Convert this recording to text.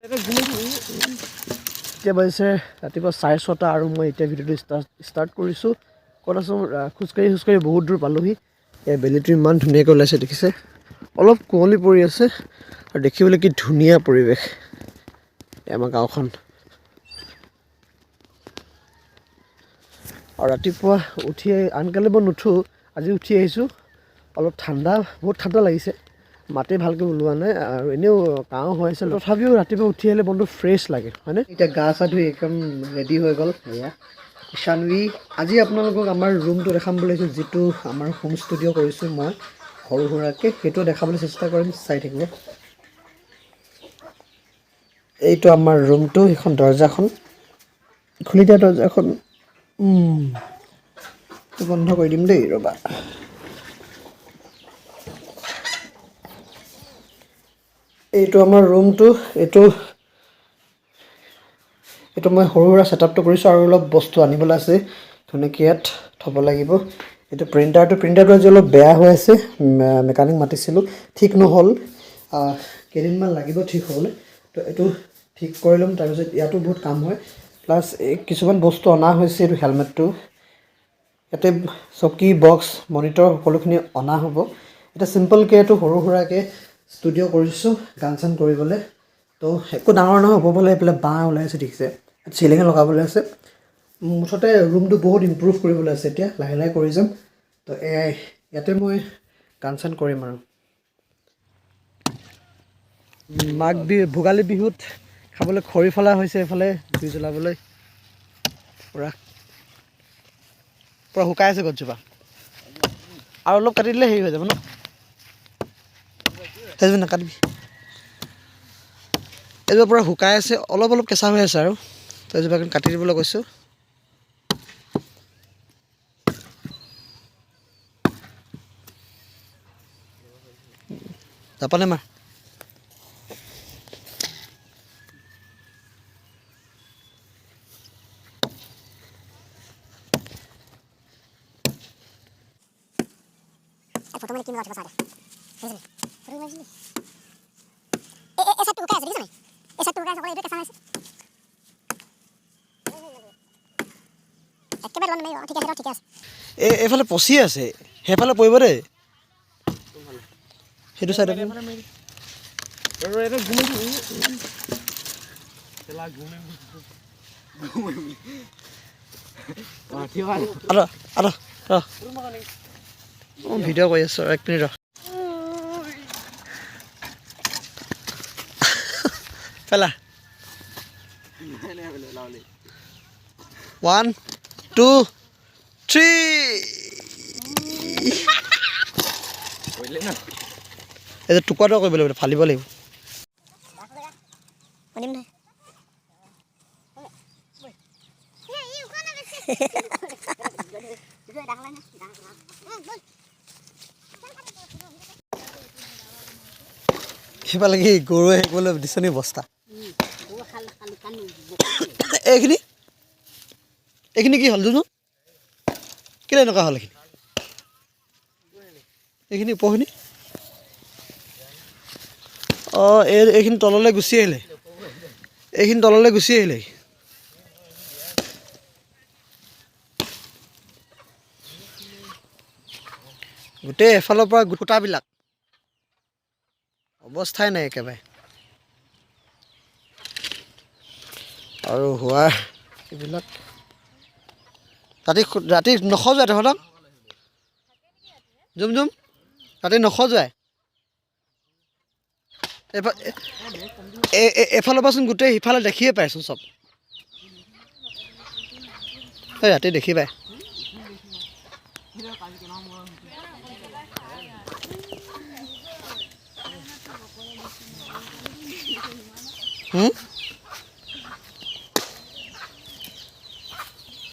এতিয়া বাজিছে ৰাতিপুৱা 6:30 আৰু মই এতিয়া ভিডিঅ'টো ষ্টাৰ্ট কৰিছোঁ। ক'ত আছোঁ খোজকাঢ়ি বহুত দূৰ পালোহি। এই বেলিটো ইমান ধুনীয়াকৈ ওলাইছে দেখিছে, অলপ কুঁৱলী পৰি আছে আৰু দেখিবলৈ কি ধুনীয়া পৰিৱেশ আমাৰ গাঁওখন। আৰু ৰাতিপুৱা উঠি আনকালে মই নুঠোঁ, আজি উঠি আহিছোঁ। অলপ বহুত ঠাণ্ডা লাগিছে, মাতে ভালকৈ ওলোৱা নাই আৰু এনেও কাহ হৈ আছে। তথাপিও ৰাতিপুৱা উঠি আহিলে মনটো ফ্ৰেছ লাগে হয়নে। এতিয়া গা চা ধুই একদম ৰেডি হৈ গ'ল এয়া ঈশানবি। আজি আপোনালোকক আমাৰ ৰুমটো দেখাম বুলি ভাবিছোঁ, যিটো আমাৰ হোম ষ্টুডিঅ' কৰিছোঁ মই সৰু সুৰাকৈ, সেইটো দেখাবলৈ চেষ্টা কৰিম, চাই থাকিব। এইটো আমাৰ ৰুমটো, সেইখন দৰ্জাখন খুলি দিয়া, দৰ্জাখন বন্ধ কৰি দিম দেই, ৰ'বা। এইটো আমাৰ ৰুমটো, এইটো মই সৰু সুৰা ছেটআপটো কৰিছোঁ আৰু অলপ বস্তু আনিবলৈ আছে, ধুনীয়াকৈ ইয়াত থ'ব লাগিব। এইটো প্ৰিণ্টাৰটো আজি অলপ বেয়া হৈ আছে, মেকানিক মাতিছিলোঁ, ঠিক নহ'ল। কেইদিনমান লাগিব ঠিক হ'বলৈ, তো এইটো ঠিক কৰি ল'ম। তাৰপিছত ইয়াতো বহুত কাম হয়, প্লাছ কিছুমান বস্তু অনা হৈছে। এইটো হেলমেটটো, ইয়াতে চকী, বক্স, মনিটৰ সকলোখিনি অনা হ'ব। এতিয়া চিম্পলকৈ এইটো সৰু সুৰাকৈ ষ্টুডিঅ' কৰিছোঁ গান চান কৰিবলৈ। তো একো ডাঙৰ নহয়, ওপৰফালে এইফালে বাঁহ ওলাইছে দেখিছে, চিলিঙে লগাবলৈ আছে। মুঠতে ৰুমটো বহুত ইম্প্ৰুভ কৰিবলৈ আছে, এতিয়া লাহে লাহে কৰি যাম। তো ইয়াতে মই গান চান কৰিম আৰু ভোগালী বিহুত খাবলৈ খৰি ফলা হৈছে। এইফালে জুই জ্বলাবলৈ পূৰা শুকাই আছে গছজোপা, আৰু অলপ কাটি দিলে হেৰি হৈ যাব ন, সেইজোপা নাকাটিবি। এইজোপা পূৰা শুকাই আছে, অলপ কেঁচা হৈ আছে আৰু, তো এইজোপা কাটি দিবলৈ কৈছোঁ। জাপানে মাৰ। ফটো মানে কিনো আছে এইফালে পচি আছে, সেইফালে পৰিব দেই, সেইটো চাইডে ভিডিঅ' কৰি আছোঁ, 1 মিনিট ৰ। পেলা 1 2 3। এই যে টুকুৰা কৰিব লাগিব, ফালিব লাগিব। সেইফালে কি গৰুৱে শেকিবলৈ দিছে নি বস্তা? এইখিনি কি হ'ল জানো, কেলৈ এনেকুৱা হ'ল? এইখিনি ওপৰখিনি, অঁ এইখিনি তললৈ গুচি আহিলে, গোটেই এফালৰ পৰা খুঁটাবিলাক অৱস্থাই নাই একেবাৰে। আৰু হোৱা এইবিলাক ৰাতি নসজোৱাই তহঁতক, জুম ৰাতি নসজোৱাই। এফালৰ পৰাচোন গোটেই সিফালে দেখিয়ে পাইছোন চব, ৰাতি দেখি পায়।